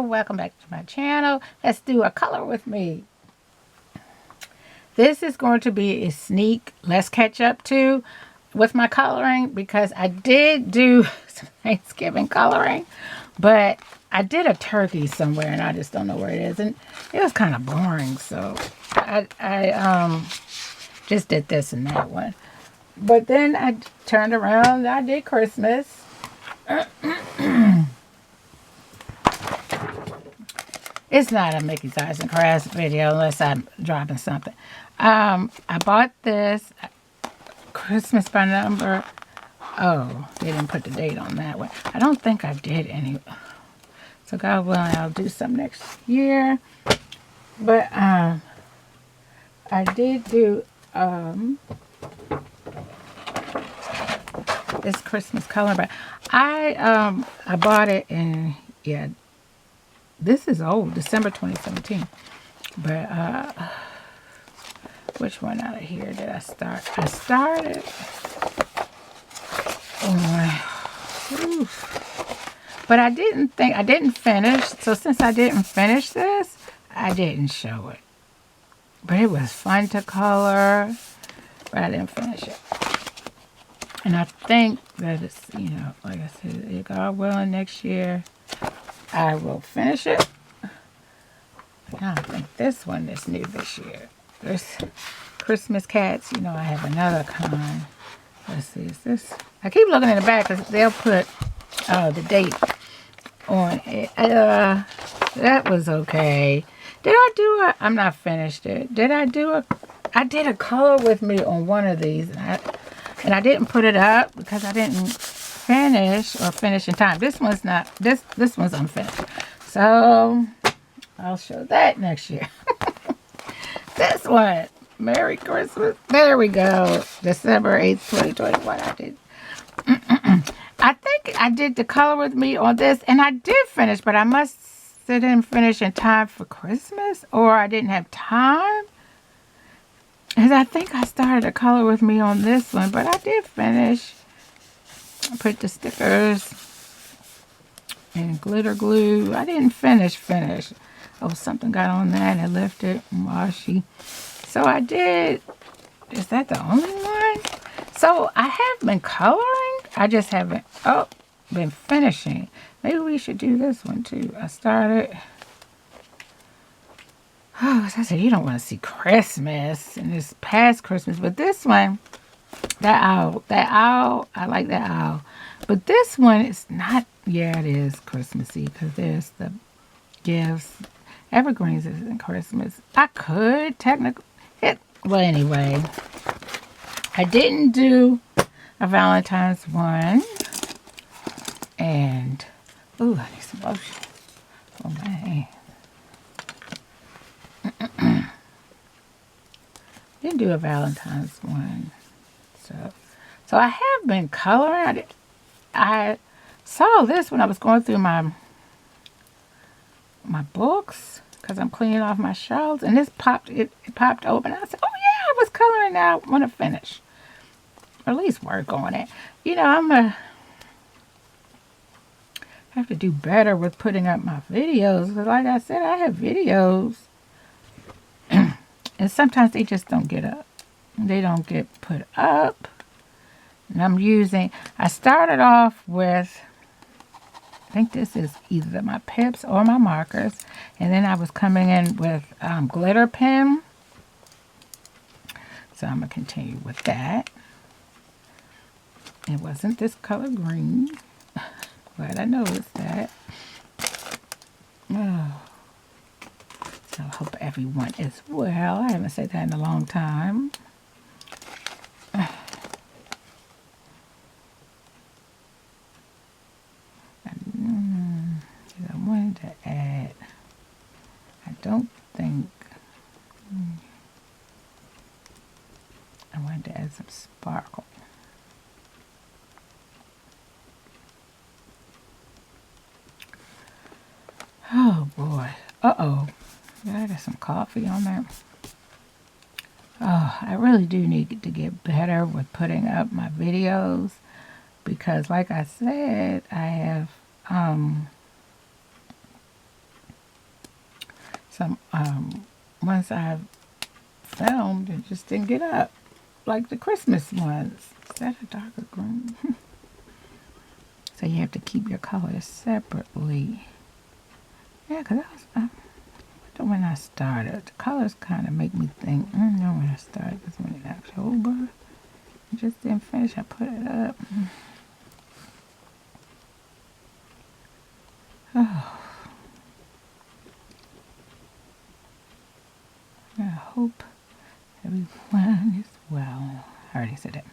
welcome back to my channel. Let's do a color with me. This is going to be a sneak. Let's catch up to with my coloring because I did do some Thanksgiving coloring, but I did a turkey somewhere and I just don't know where it is, and it was kind of boring, so I just did this and that one. But then I turned around and I did Christmas. It's not a Mickey's Arts and Crafts video unless I'm dropping something. I bought this Christmas by number. Oh, they didn't put the date on that one. I don't think I did any. So God willing, I'll do some next year. But I did do this Christmas color, but I bought it in, yeah, this is old, December 2017. But which one out of here did I start? I started on, but I didn't finish. So since I didn't finish this, I didn't show it. But it was fun to color, but I didn't finish it. And I think that it's, you know, like I said, God willing, next year I will finish it. I don't think this one is new this year. There's Christmas cats. You know, I have another kind. Let's see, is this? I keep looking in the back because they'll put the date on it. That was okay. Did I do a? I'm not finished it. Did I do a? I did a color with me on one of these, and I didn't put it up because I didn't finish in time. This one's not. This one's unfinished. So I'll show that next year. This one. Merry Christmas. There we go. December 8th, 2021. I did. I think I did the color with me on this, and I did finish, but I didn't finish in time for Christmas, or I didn't have time. Because I think I started a color with me on this one, but I did finish. I put the stickers and glitter glue. I didn't finish. Oh, something got on that and it lifted. Washi. So I did. Is that the only one? So I have been coloring. I just haven't been finishing. Maybe we should do this one too. I started. Oh, as I said, you don't want to see Christmas and this past Christmas, but this one, that owl, I like that owl. But this one is not. Yeah, it is Christmassy because there's the gifts. Evergreens isn't Christmas. I could technically. Well, anyway, I didn't do a Valentine's one. And, ooh, I need some lotion. Oh, man. Didn't do a Valentine's one. So I have been coloring. I saw this when I was going through my books. Because I'm cleaning off my shelves, and this popped open. I said, oh yeah, I was coloring now. I want to finish, or at least work on it. You know, I'm gonna have to do better with putting up my videos, because like I said, I have videos and sometimes they just don't get up. They don't get put up. And I started off with, I think this is either my pips or my markers. And then I was coming in with glitter pen. So I'm going to continue with that. It wasn't this color green. Glad I noticed that. Oh. So I hope everyone is well. I haven't said that in a long time. I wanted to add, I don't think, I wanted to add some sparkle. Oh boy. Uh-oh. I got some coffee on there. Oh, I really do need to get better with putting up my videos because like I said, I have some ones I filmed and just didn't get up, like the Christmas ones. Is that a darker green? So you have to keep your colors separately. Yeah, because I was, when I started, the colors kind of make me think, I don't know when I started, because when in October, I just didn't finish, I put it up. Oh, I hope everyone is well. I already said that.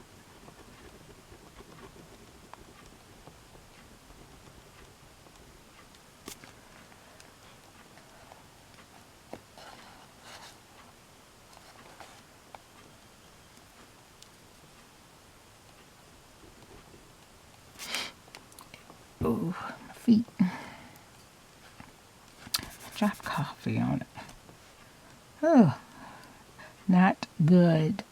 Ooh, my feet. Drop coffee on it. Oh, not good.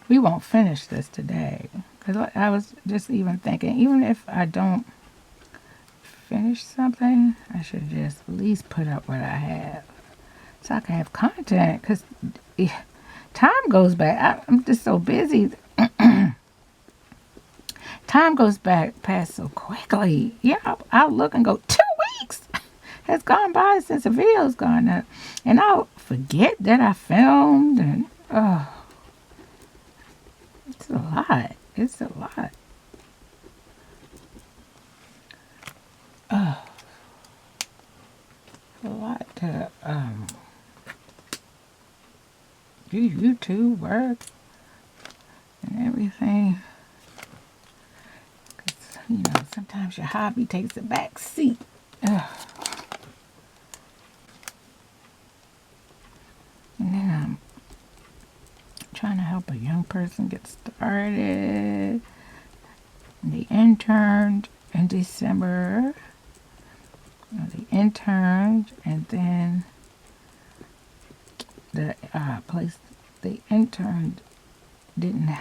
We won't finish this today. Because I was just even thinking, even if I don't finish something, I should just at least put up what I have. So I can have content. Because time goes back. I'm just so busy. Time goes past so quickly. Yeah, I'll look and go, 2 weeks has gone by since the video's gone up. And I'll forget that I filmed. And, it's a lot. It's a lot. A lot to do YouTube work and everything. 'Cause, sometimes your hobby takes a back seat. And then I'm trying to help a young person get started. They interned in December. They interned, and then the place they interned didn't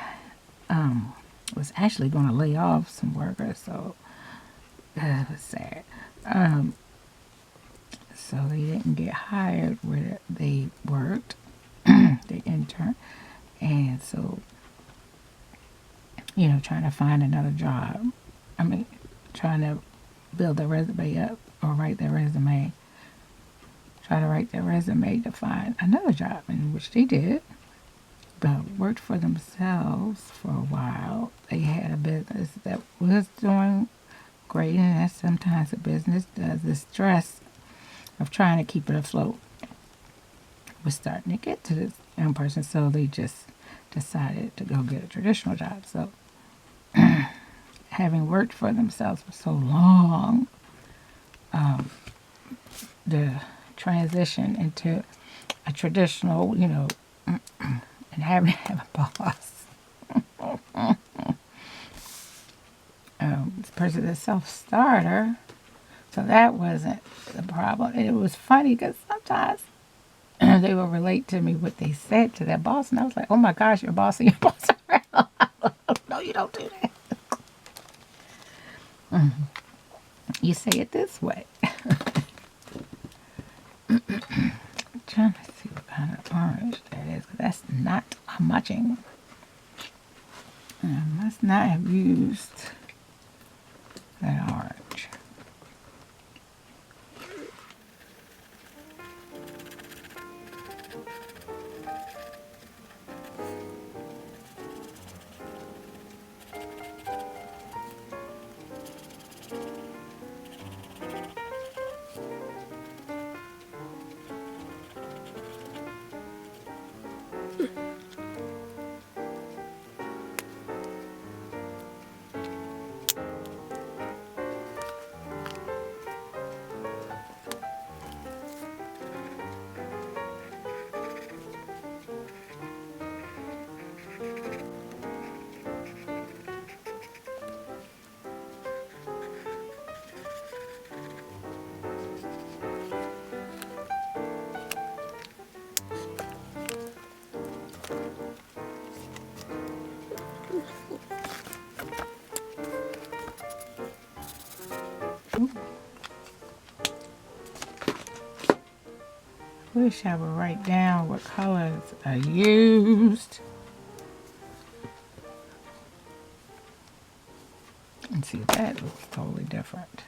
was actually going to lay off some workers, so that was sad. So they didn't get hired where they worked. They interned, and so trying to find another job. I mean, trying to build their resume up or write their resume. Try to write their resume to find another job, in which they did. But worked for themselves for a while. They had a business that was doing great, and that's sometimes a business does. The stress of trying to keep it afloat was starting to get to this young person, so they just decided to go get a traditional job. So having worked for themselves for so long, the transition into a traditional, and having to have a boss. This person is a self-starter, so that wasn't the problem. And it was funny because sometimes they will relate to me what they said to their boss, and I was like, oh my gosh, you're bossing your boss around. No, you don't do that. You say it this way. I'm trying to see what kind of orange that is, because that's not a matching. I must not have used that orange. wish I would write down what colors I used. And see, that looks totally different.